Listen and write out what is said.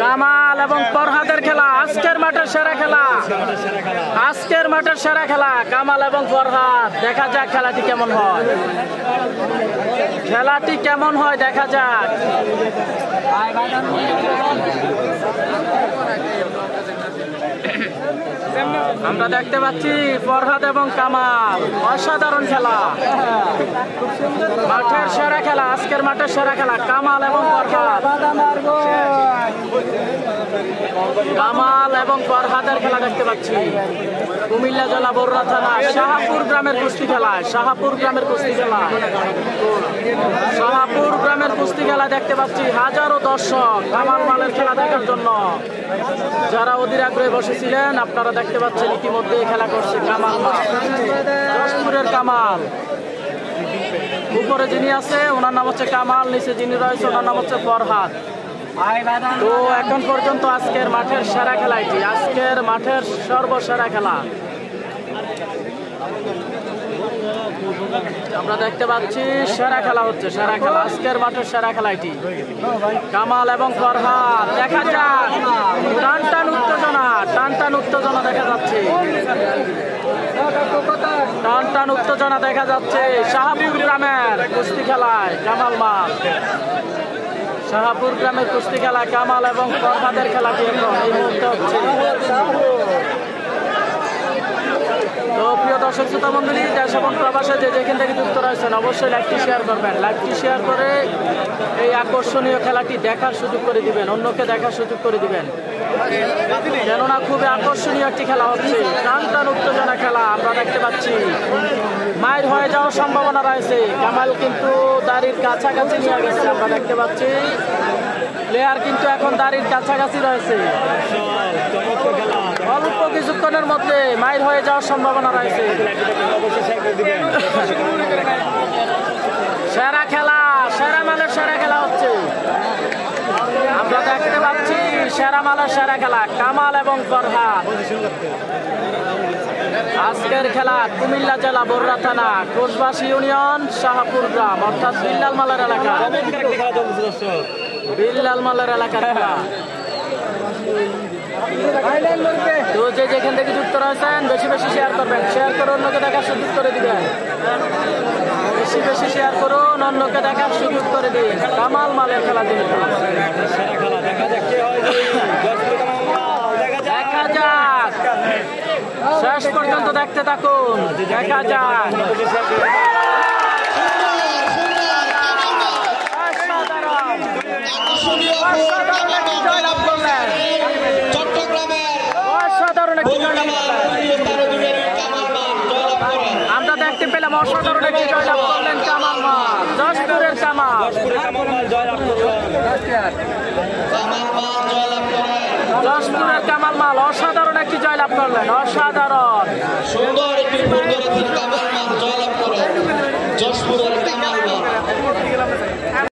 কামাল এবং ফরহাদের খেলা, আজকের মাঠের সেরা খেলা, আজকের মাঠের সেরা খেলা কামাল এবং ফরহাদ। দেখা যাক খেলাটি কেমন হয়, খেলাটি কেমন হয় দেখা যাক। আমরা দেখতে পাচ্ছি ফরহাদ এবং কামাল, অসাধারণ খেলা, মাঠের সেরা খেলা, আজকের মাঠের সেরা খেলা কামাল এবং ফরহাদ। কামাল এবং ফরহাদের খেলা দেখতে পাচ্ছি কুমিল্লা জেলা বরুড়া থানা শাহপুর গ্রামের কুস্তি খেলা, শাহপুর গ্রামের কুস্তি খেলা, শাহপুর গ্রামের কুস্তি খেলা দেখতে পাচ্ছি। হাজারো দর্শক কামাল মালের খেলা দেখার জন্য যারা অধীর আগ্রহে বসেছিলেন আপনারা দেখতে পাচ্ছেন ইতিমধ্যে খেলা করছে কামাল মাল, যশপুরের কামাল। উপরে যিনি আছে ওনার নাম হচ্ছে কামাল, নিচে যিনি রয়েছে ওনার নাম হচ্ছে ফরহাদ। তো এখন পর্যন্ত আজকের মাঠের সেরা খেলা এটি, আজকের মাঠের সর্বসেরা খেলা আমরা দেখতে পাচ্ছি। সেরা খেলা হচ্ছে, সেরা খেলা, আজকের মাঠের সেরা খেলা এটি কামাল এবং ফরহাদ। দেখা যাক, টান টান উত্তেজনা, টান টান উত্তেজনা দেখা যাচ্ছে, টান টান উত্তেজনা দেখা যাচ্ছে শাহপুর গ্রামের কুস্তি খেলায় কামাল মাল, শাহপুর গ্রামের কুস্তি খেলা কামাল এবং ফরহাদের খেলাটি এখন এই মুহূর্তে হচ্ছে। তো প্রিয় দর্শক শ্রোতা মণ্ডলী, দেশ এবং প্রবাসে যে যেখান থেকে যুক্ত রয়েছেন অবশ্যই লাইভটি শেয়ার করবেন, লাইভটি শেয়ার করে এই আকর্ষণীয় খেলাটি দেখার সুযোগ করে দিবেন, অন্যকে দেখার সুযোগ করে দিবেন, কেননা খুবই আকর্ষণীয় একটি খেলা হচ্ছে, টান টান উত্তেজনা খেলা আমরা দেখতে পাচ্ছি। মায়ের হয়ে যাওয়ার সম্ভাবনা রয়েছে, কামাল কিন্তু দাড়ির কাছাকাছি নিয়ে গেছে আমরা দেখতে পাচ্ছি, প্লেয়ার কিন্তু এখন দাড়ির কাছাকাছি রয়েছে, অল্প কিছুক্ষণের মধ্যে মাইর হয়ে যাওয়ার সম্ভাবনা রয়েছে। সেরা খেলা, সেরা মালের সেরা খেলা হচ্ছে আমরা দেখতে পাচ্ছি, সেরা মালের সেরা খেলা কামাল এবং ফরহাদ। আজকের খেলা কুমিল্লা জেলা বরুড়া থানা কোষবাসী ইউনিয়ন শাহপুর গ্রাম অর্থাৎ বিল্লাল মালের এলাকা, বিল্লাল মালের এলাকার খেলা। তো যে যেখান থেকে যুক্ত রয়েছেন বেশি বেশি শেয়ার করবেন, শেয়ার করে অন্যকে দেখার সুযোগ করে দিবেন, বেশি বেশি শেয়ার করুন, অন্যকে দেখার সুযোগ করে দিন। কামাল মালের খেলা দিন, দেখা যাক, শেষ পর্যন্ত দেখতে থাকুন, দেখা যাক। আমরা দেখতে পেলাম অসাধারণ একটি জয়লাভ করলেন কামাল মাল, যশপুরের কামাল, যশপুরের কামাল মাল অসাধারণ একটি জয়লাভ করলেন, অসাধারণ সুন্দর একটি কামাল মাল জয়লাভ করেন যশপুরের কামাল মাল।